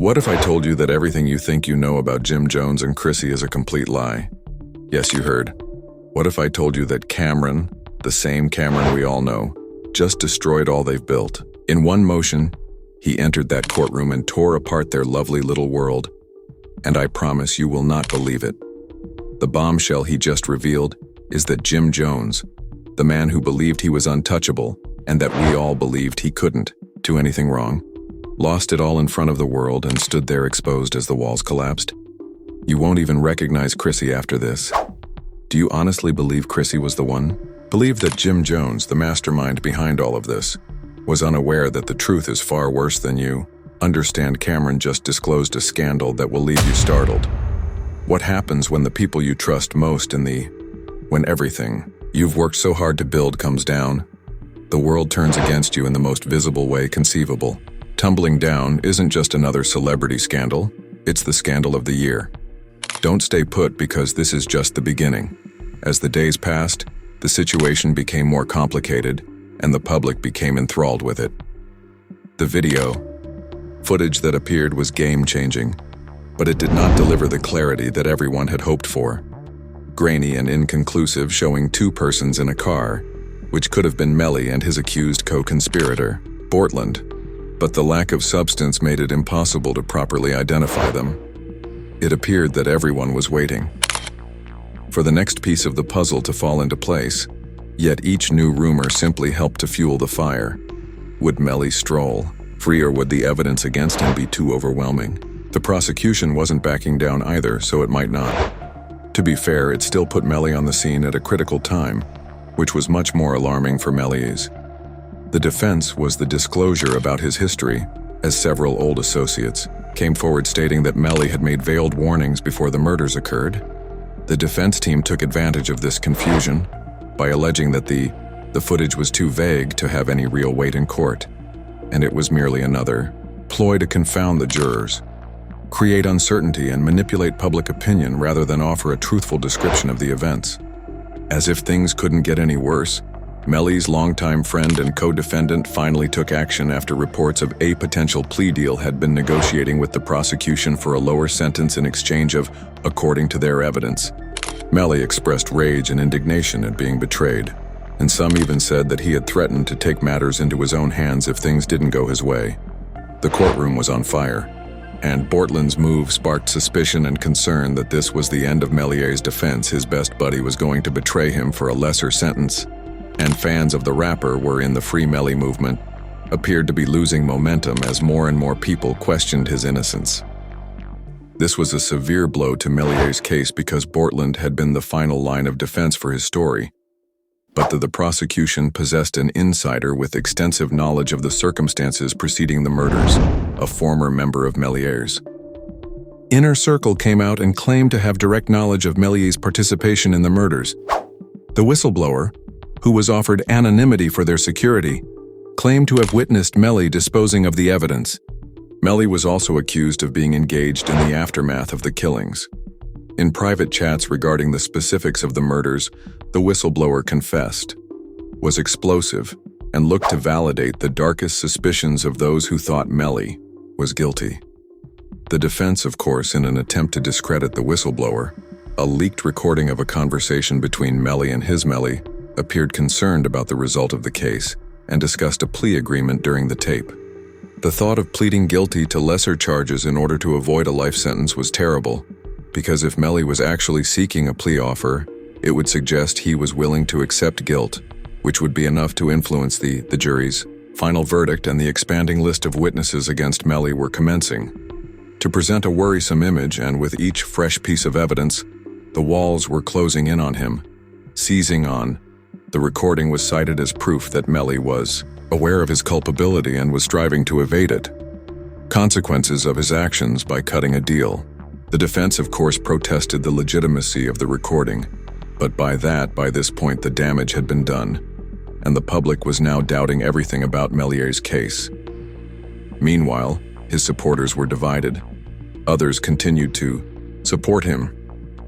What if I told you that everything you think you know about Jim Jones and Chrissy is a complete lie? Yes, you heard. What if I told you that Cameron, the same Cameron we all know, just destroyed all they've built? In one motion, he entered that courtroom and tore apart their lovely little world. And I promise you will not believe it. The bombshell he just revealed is that Jim Jones, the man who believed he was untouchable and that we all believed he couldn't do anything wrong, lost it all in front of the world and stood there exposed as the walls collapsed. You won't even recognize Chrissy after this. Do you honestly believe Chrissy was the one? Believe that Jim Jones, the mastermind behind all of this, was unaware that the truth is far worse than you? Understand Cameron just disclosed a scandal that will leave you startled. What happens when the people you trust most when everything you've worked so hard to build comes down? The world turns against you in the most visible way conceivable. Tumbling down isn't just another celebrity scandal, it's the scandal of the year. Don't stay put because this is just the beginning. As the days passed, the situation became more complicated and the public became enthralled with it. The video footage that appeared was game-changing, but it did not deliver the clarity that everyone had hoped for. Grainy and inconclusive, showing two persons in a car, which could have been Melly and his accused co-conspirator, Bortland, but the lack of substance made it impossible to properly identify them. It appeared that everyone was waiting for the next piece of the puzzle to fall into place, yet each new rumor simply helped to fuel the fire. Would Melly stroll free, or would the evidence against him be too overwhelming? The prosecution wasn't backing down either, so it might not. To be fair, it still put Melly on the scene at a critical time, which was much more alarming for Melly's. The defense was the disclosure about his history, as several old associates came forward stating that Melly had made veiled warnings before the murders occurred. The defense team took advantage of this confusion by alleging that the footage was too vague to have any real weight in court, and it was merely another ploy to confound the jurors, create uncertainty, and manipulate public opinion rather than offer a truthful description of the events. As if things couldn't get any worse, Melly's longtime friend and co-defendant finally took action after reports of a potential plea deal had been negotiating with the prosecution for a lower sentence in exchange of, according to their evidence. Melly expressed rage and indignation at being betrayed, and some even said that he had threatened to take matters into his own hands if things didn't go his way. The courtroom was on fire, and Bortland's move sparked suspicion and concern that this was the end of Mellier's defense. His best buddy was going to betray him for a lesser sentence, and fans of the rapper were in the Free Melly movement appeared to be losing momentum as more and more people questioned his innocence. This was a severe blow to Mellier's case because Bortland had been the final line of defense for his story, but the prosecution possessed an insider with extensive knowledge of the circumstances preceding the murders, a former member of Mellier's inner circle came out and claimed to have direct knowledge of Mellier's participation in the murders. The whistleblower, who was offered anonymity for their security, claimed to have witnessed Melly disposing of the evidence. Melly was also accused of being engaged in the aftermath of the killings. In private chats regarding the specifics of the murders, the whistleblower confessed, was explosive, and looked to validate the darkest suspicions of those who thought Melly was guilty. The defense, of course, in an attempt to discredit the whistleblower, a leaked recording of a conversation between Melly and his Melly, appeared concerned about the result of the case and discussed a plea agreement during the tape. The thought of pleading guilty to lesser charges in order to avoid a life sentence was terrible, because if Melly was actually seeking a plea offer, it would suggest he was willing to accept guilt, which would be enough to influence the jury's final verdict, and the expanding list of witnesses against Melly were commencing. To present a worrisome image, and with each fresh piece of evidence, the walls were closing in on him, seizing on. The recording was cited as proof that Melly was aware of his culpability and was striving to evade it. Consequences of his actions by cutting a deal. The defense, of course, protested the legitimacy of the recording, but by this point the damage had been done, and the public was now doubting everything about Mellier's case. Meanwhile, his supporters were divided. Others continued to support him,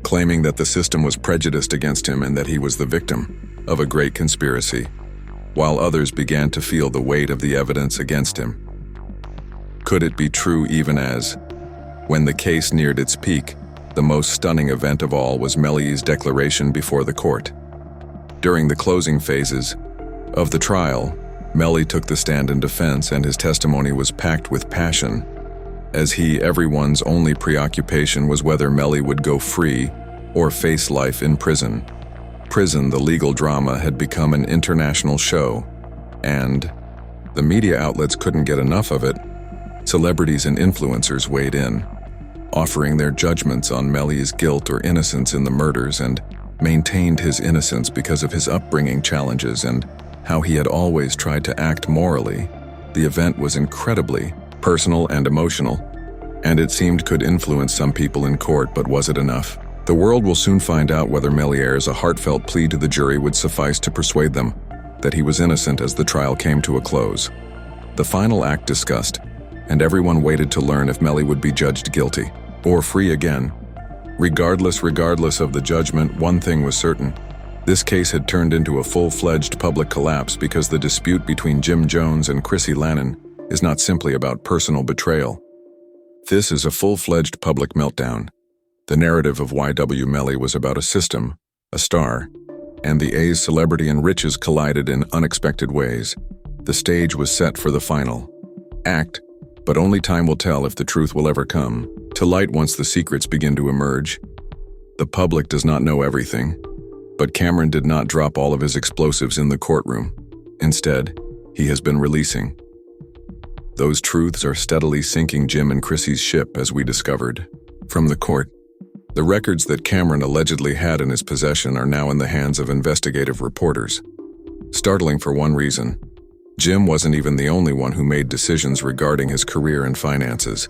claiming that the system was prejudiced against him and that he was the victim of a great conspiracy, while others began to feel the weight of the evidence against him. Could it be true even as? When the case neared its peak, the most stunning event of all was Melly's declaration before the court. During the closing phases of the trial, Melly took the stand in defense, and his testimony was packed with passion, as everyone's only preoccupation was whether Melly would go free or face life in prison. The legal drama had become an international show, and the media outlets couldn't get enough of it. Celebrities and influencers weighed in, offering their judgments on Melly's guilt or innocence in the murders, and maintained his innocence because of his upbringing challenges and how he had always tried to act morally. The event was incredibly personal and emotional, and it seemed could influence some people in court, but was it enough? The world will soon find out whether Melly's heartfelt plea to the jury would suffice to persuade them that he was innocent as the trial came to a close. The final act discussed, and everyone waited to learn if Melly would be judged guilty or free again. Regardless of the judgment, one thing was certain. This case had turned into a full-fledged public collapse, because the dispute between Jim Jones and Chrissy Lampkin is not simply about personal betrayal. This is a full-fledged public meltdown. The narrative of Y.W. Melly was about a system, a star, and the A's celebrity and riches collided in unexpected ways. The stage was set for the final act, but only time will tell if the truth will ever come to light once the secrets begin to emerge. The public does not know everything, but Cameron did not drop all of his explosives in the courtroom. Instead, he has been releasing. Those truths are steadily sinking Jim and Chrissy's ship, as we discovered. From the court, the records that Cameron allegedly had in his possession are now in the hands of investigative reporters. Startling for one reason: Jim wasn't even the only one who made decisions regarding his career and finances.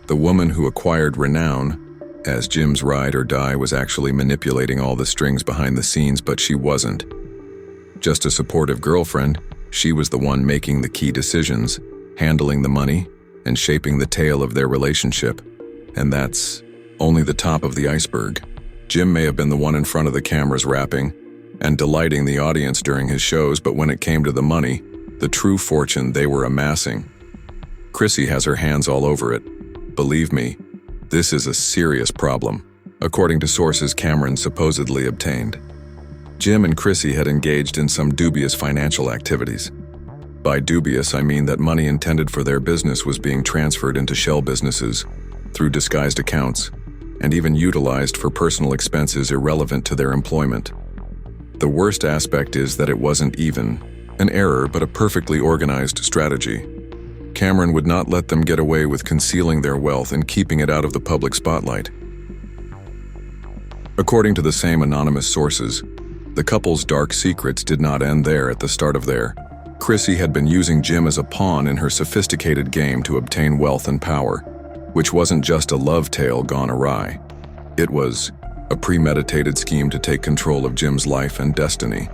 The woman who acquired renown as Jim's ride or die was actually manipulating all the strings behind the scenes, but she wasn't just a supportive girlfriend. She was the one making the key decisions, handling the money, and shaping the tale of their relationship. And that's only the top of the iceberg. Jim may have been the one in front of the cameras rapping and delighting the audience during his shows, but when it came to the money, the true fortune they were amassing, Chrissy has her hands all over it. Believe me, this is a serious problem, according to sources Cameron supposedly obtained. Jim and Chrissy had engaged in some dubious financial activities. By dubious, I mean that money intended for their business was being transferred into shell businesses through disguised accounts, and even utilized for personal expenses irrelevant to their employment. The worst aspect is that it wasn't even an error, but a perfectly organized strategy. Cameron would not let them get away with concealing their wealth and keeping it out of the public spotlight. According to the same anonymous sources, the couple's dark secrets did not end there at the start of their. Chrissy had been using Jim as a pawn in her sophisticated game to obtain wealth and power, which wasn't just a love tale gone awry. It was a premeditated scheme to take control of Jim's life and destiny.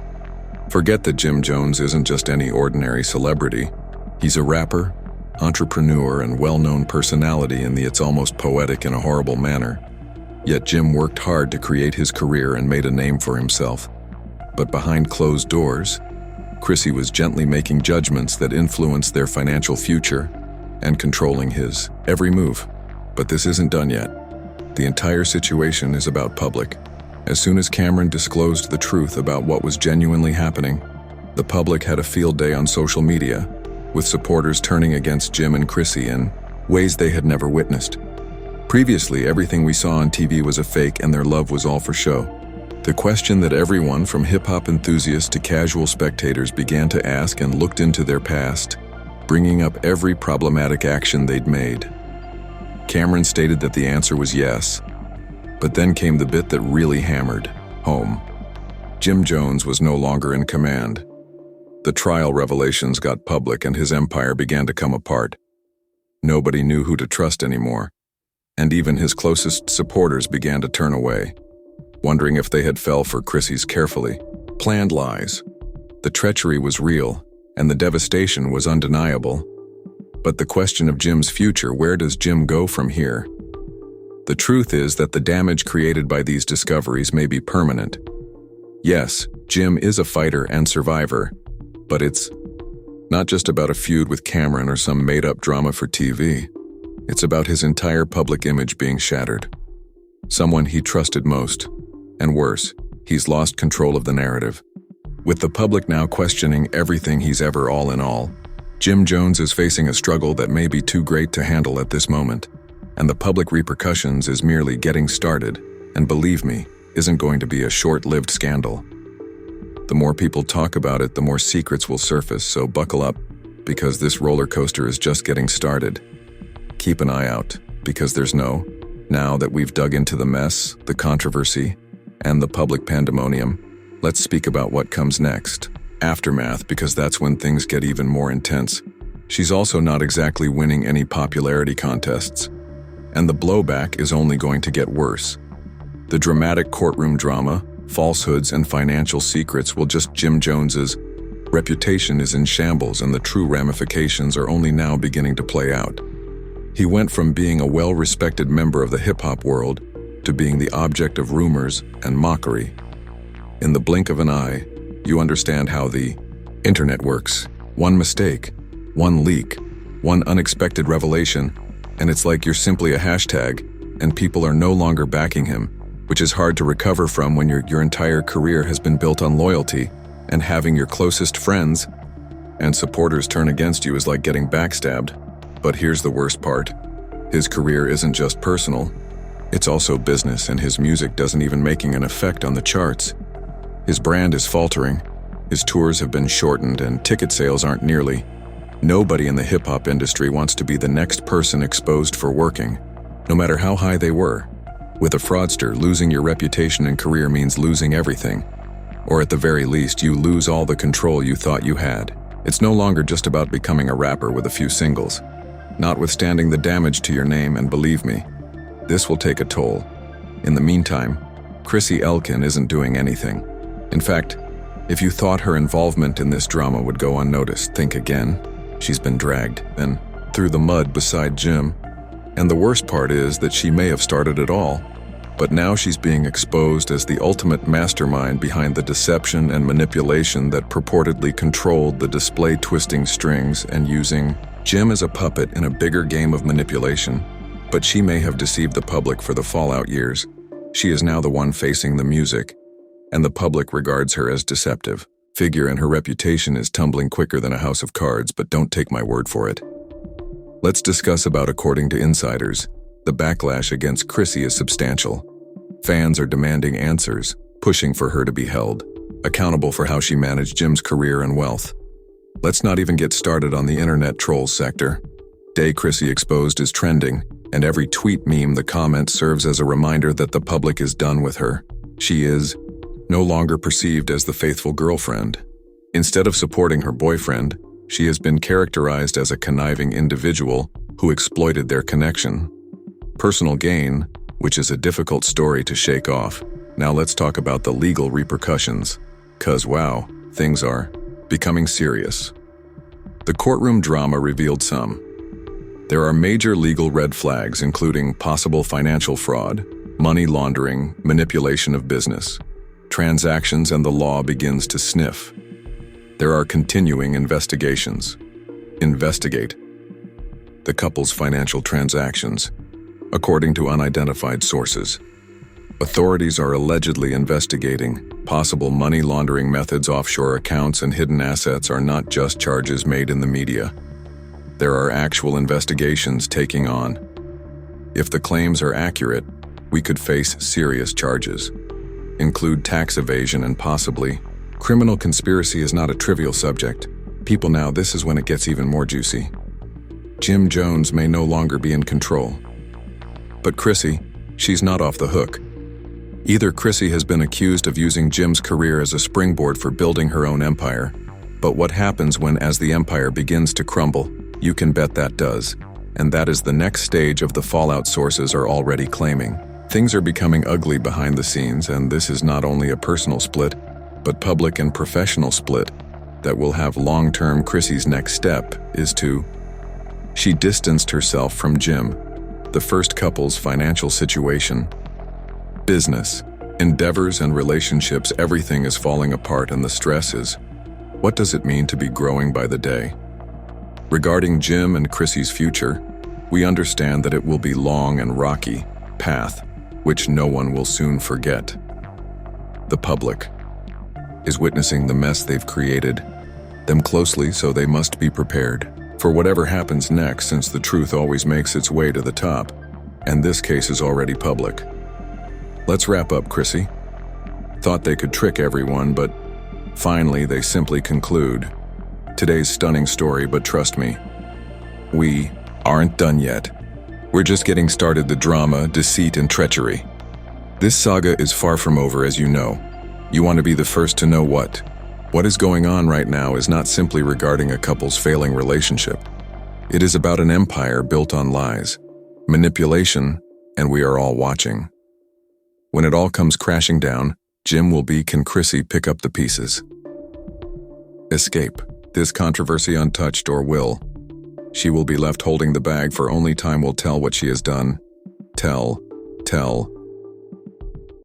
Forget that Jim Jones isn't just any ordinary celebrity. He's a rapper, entrepreneur, and well-known personality in the it's almost poetic in a horrible manner. Yet Jim worked hard to create his career and made a name for himself. But behind closed doors, Chrissy was gently making judgments that influenced their financial future and controlling his every move. But this isn't done yet. The entire situation is about public. As soon as Cameron disclosed the truth about what was genuinely happening, the public had a field day on social media, with supporters turning against Jim and Chrissy in ways they had never witnessed. Previously, everything we saw on TV was a fake, and their love was all for show. The question that everyone from hip-hop enthusiasts to casual spectators began to ask and looked into their past, bringing up every problematic action they'd made. Cameron stated that the answer was yes, but then came the bit that really hammered home. Jim Jones was no longer in command. The trial revelations got public, and his empire began to come apart. Nobody knew who to trust anymore, and even his closest supporters began to turn away, wondering if they had fell for Chrissy's carefully planned lies. The treachery was real, and the devastation was undeniable. But the question of Jim's future, where does Jim go from here? The truth is that the damage created by these discoveries may be permanent. Yes, Jim is a fighter and survivor, but it's Not just about a feud with Cameron or some made-up drama for TV. It's about his entire public image being shattered. Someone he trusted most. And worse, he's lost control of the narrative. With the public now questioning everything he's ever all in all, Jim Jones is facing a struggle that may be too great to handle at this moment. And the public repercussions is merely getting started, and believe me, isn't going to be a short-lived scandal. The more people talk about it, the more secrets will surface, so buckle up, because this roller coaster is just getting started. Keep an eye out, because now that we've dug into the mess, the controversy, and the public pandemonium, let's speak about what comes next. Aftermath, because that's when things get even more intense. She's also not exactly winning any popularity contests, and the blowback is only going to get worse. The dramatic courtroom drama, falsehoods, and financial secrets will just Jim Jones's reputation is in shambles, and the true ramifications are only now beginning to play out. He went from being a well-respected member of the hip-hop world to being the object of rumors and mockery. In the blink of an eye, you understand how the internet works. One mistake, one leak, one unexpected revelation, and it's like you're simply a hashtag, and people are no longer backing him, which is hard to recover from when your entire career has been built on loyalty, and having your closest friends and supporters turn against you is like getting backstabbed. But here's the worst part. His career isn't just personal, it's also business, and his music doesn't even making an effect on the charts. His brand is faltering, his tours have been shortened, and ticket sales aren't nearly. Nobody in the hip-hop industry wants to be the next person exposed for working, no matter how high they were. With a fraudster, losing your reputation and career means losing everything. Or at the very least, you lose all the control you thought you had. It's no longer just about becoming a rapper with a few singles. Notwithstanding the damage to your name, and believe me, this will take a toll. In the meantime, Chrissy Lampkin isn't doing anything. In fact, if you thought her involvement in this drama would go unnoticed, think again. She's been dragged, then through the mud beside Jim. And the worst part is that she may have started it all, but now she's being exposed as the ultimate mastermind behind the deception and manipulation that purportedly controlled the display, twisting strings and using Jim as a puppet in a bigger game of manipulation. But she may have deceived the public for the fallout years. She is now the one facing the music, and the public regards her as deceptive figure, and her reputation is tumbling quicker than a house of cards, but don't take my word for it. Let's discuss about, according to insiders, the backlash against Chrissy is substantial. Fans are demanding answers, pushing for her to be held accountable for how she managed Jim's career and wealth. Let's not even get started on the internet trolls sector. Day Chrissy exposed is trending, and every tweet, meme, the comment serves as a reminder that the public is done with her. She is no longer perceived as the faithful girlfriend. Instead of supporting her boyfriend, she has been characterized as a conniving individual who exploited their connection. Personal gain, which is a difficult story to shake off. Now let's talk about the legal repercussions. 'Cause wow, things are becoming serious. The courtroom drama revealed some. There are major legal red flags, including possible financial fraud, money laundering, manipulation of business, transactions, and the law begins to sniff. There are continuing investigations. Investigate the couple's financial transactions, according to unidentified sources. Authorities are allegedly investigating possible money laundering methods, offshore accounts, and hidden assets are not just charges made in the media. There are actual investigations taking on. If the claims are accurate, we could face serious charges, include tax evasion and possibly criminal conspiracy. Is not a trivial subject. People, now this is when it gets even more juicy. Jim Jones may no longer be in control. But Chrissy, she's not off the hook. Either Chrissy has been accused of using Jim's career as a springboard for building her own empire. But what happens when, as the empire begins to crumble? You can bet that does. And that is the next stage of the fallout sources are already claiming. Things are becoming ugly behind the scenes, and this is not only a personal split, but public and professional split that will have long-term. Chrissy's next step is to she distanced herself from Jim, the first couple's financial situation, business, endeavors, and relationships. Everything is falling apart, and the stress is What does it mean to be growing by the day? Regarding Jim and Chrissy's future, we understand that it will be long and rocky path, which no one will soon forget. The public is witnessing the mess they've created them closely, so they must be prepared for whatever happens next, since the truth always makes its way to the top, and this case is already public. Let's wrap up, Chrissy. Thought they could trick everyone, but finally they simply conclude. Today's stunning story, but trust me, we aren't done yet. We're just getting started. The drama, deceit, and treachery. This saga is far from over, as you know. You want to be the first to know what is going on right now is not simply regarding a couple's failing relationship. It is about an empire built on lies, manipulation, and we are all watching. When it all comes crashing down, can Chrissy pick up the pieces? Escape this controversy untouched, or will she be left holding the bag, for only time will tell what she has done. Tell